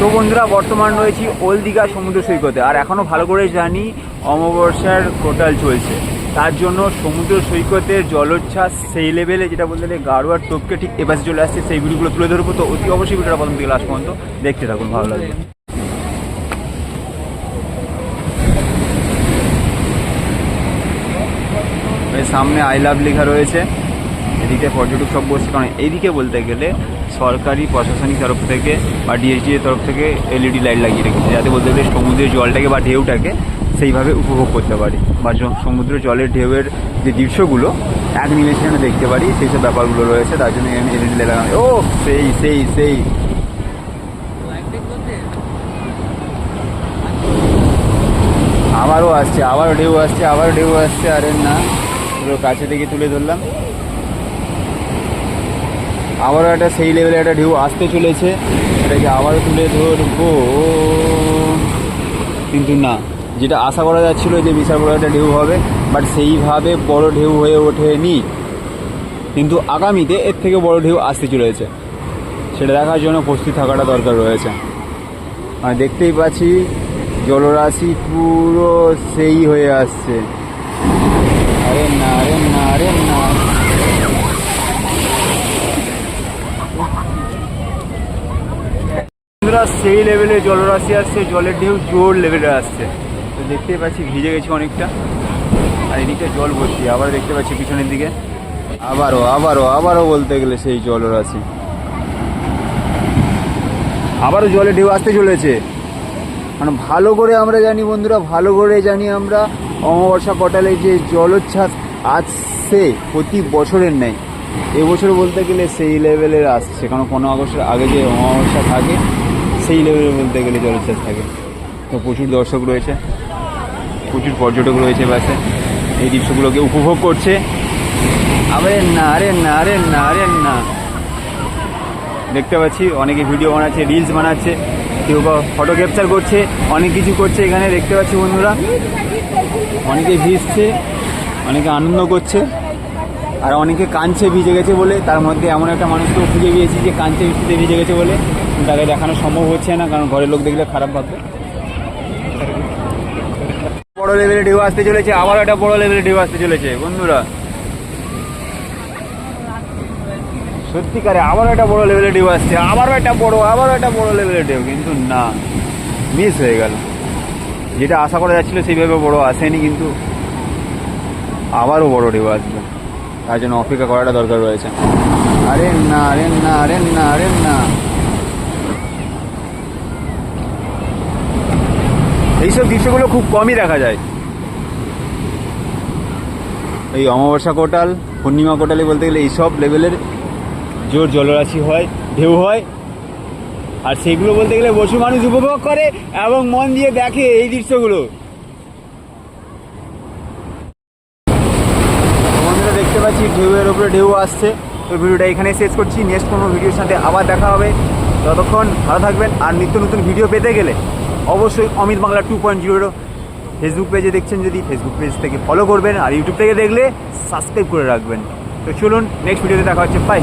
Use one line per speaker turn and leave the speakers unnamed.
তো বন্ধুরা বর্তমান রয়েছি ওল্ড দীঘা সমুদ্র সৈকতে, আর এখনও ভালো করে জানি অমাবস্যার কোটাল চলছে, তার জন্য সমুদ্র সৈকতের জলোচ্ছ্বাস সেই লেভেলে, যেটা বলতে গেলে গাড়োয়ার টপকে ঠিক এপাশে চলে আসছে। সেই ভিডিওগুলো তুলে ধরবো, তো অতি অবশ্যই ভিডিওটা প্রথম থেকে লাস্ট পর্যন্ত দেখতে থাকুন, ভালো লাগবে। সামনে আই লাভ লেখা রয়েছে, এদিকে পর্যটক সব বসছে, কারণ এইদিকে বলতে গেলে সরকারি প্রশাসনিক তরফ থেকে বা ডিএসডি এর তরফ থেকে এলইডি লাইট লাগিয়ে রেখেছে, যাতে বলতে গেলে সমুদ্রের জলটাকে বা ঢেউটাকে সেইভাবে উপভোগ করতে পারি, বা সমুদ্র জলের ঢেউয়ের যে দৃশ্যগুলো এক নিমেষে দেখতে পারি, সেই সব ব্যাপারগুলো রয়েছে। তার জন্য এখানে এলইডি লাইট লাগানো। ও সেই সেই সেই আবারও আসছে, আবারও ঢেউ আসছে, আবারও ঢেউ আসছে। আরে না, পুরো কাছে থেকে তুলে ধরলাম। আবারও একটা সেই লেভেলে একটা ঢেউ আসতে চলেছে, এটাকে আবারও তুলে ধরবো, কিন্তু না, যেটা আশা করা যাচ্ছিলো যে বিশাল বড় একটা ঢেউ হবে, বাট সেইভাবে বড় ঢেউ হয়ে ওঠেনি। কিন্তু আগামীতে এর থেকে বড় ঢেউ আসতে চলেছে, সেটা দেখার জন্য প্রস্তুত থাকাটা দরকার রয়েছে। মানে দেখতেই পাচ্ছি জলরাশি পুরো সেই হয়ে আসছে। আরে না, আরে না, আরে না, সেই লেভেলে জলরাশি আসছে, জলের ঢেউ জোর লেভেলে আসছে। তো দেখতেই পাচ্ছি ভিজে গেছি অনেকটা, আর এদিকে জল ভর্তি। আবার দেখতে পাচ্ছি পিছনের দিকে আবারও আবারও আবারও বলতে গেলে সেই জলরাশি, আবারও জলের ঢেউ আসতে চলেছে। মানে ভালো করে আমরা জানি বন্ধুরা, ভালো করে জানি আমরা অমাবস্যা কোটালে যে জলোচ্ছ্বাস আসছে প্রতি বছরের নেই, এবছর বলতে গেলে সেই লেভেলের আসছে। কারণ 15 আগস্টের আগে যে অমাবস্যা থাকে সেই লেভেলে বলতে গেলে জলোচ্ছ্বাস থাকে। তো প্রচুর দর্শক রয়েছে, প্রচুর পর্যটক রয়েছে বাসে, এই দৃশ্যগুলোকে উপভোগ করছে। আরে না, আরে না, আরে না, আরে না, দেখতে পাচ্ছি অনেকে ভিডিও বানাচ্ছে, রিলস বানাচ্ছে, কেউ বা ফটো ক্যাপচার করছে, অনেক কিছু করছে এখানে দেখতে পাচ্ছি বন্ধুরা। অনেকে ভিজছে, অনেকে আনন্দ করছে, আর অনেকে কাঁদছে ভিজে গেছে বলে। তার মধ্যে এমন একটা মানুষকেও খুঁজে পেয়েছি যে কাঁদছে বৃষ্টিতে ভিজে গেছে বলে, তাকে দেখানো সম্ভব হচ্ছে না, কারণ ঘরের লোক দেখলে খারাপ ভাববে। বড় লেভেলে ঢেউ আসতে চলেছে, আবার একটা বড় লেভেলে ঢেউ আসতে চলেছে বন্ধুরা, সত্যিকারে আবারও একটা বড় লেভেলে ঢেউ আসছে, আবারও একটা বড় লেভেলের ঢেউ। কিন্তু না, মিস হয়ে গেল, যেটা আশা করা যাচ্ছিল সেইভাবে বড় আসেনি, কিন্তু আবারও বড় ঢেউ আসবে, তার জন্য অপেক্ষা করাটা দরকার রয়েছে। আরে না, আরে না, আরে না, আরে না, এইসব দৃশ্যগুলো খুব কমই দেখা যায়। এই অমাবস্যা কোটাল, পূর্ণিমা কোটালে বলতে গেলে এইসব লেভেলের জোর জলরাশি হয়, ঢেউ হয়, আর সেগুলো বলতে গেলে বসু মানুষ উপভোগ করে এবং মন দিয়ে দেখে এই দৃশ্যগুলো। বন্ধুরা দেখতে পাচ্ছি ঢেউয়ের ওপরে ঢেউ আসছে। তো ভিডিওটা এখানে শেষ করছি, নেক্সট কোনো ভিডিওর সাথে আবার দেখা হবে। ততক্ষণ ভালো থাকবেন, আর নিত্য নতুন ভিডিও পেতে গেলে অবশ্যই অমিত বাংলা 2.0 ফেসবুক পেজে দেখছেন যদি ফেসবুক পেজ থেকে ফলো করবেন, আর ইউটিউব থেকে দেখলে সাবস্ক্রাইব করে রাখবেন। তো চলুন নেক্সট ভিডিওতে দেখা হচ্ছে, বাই।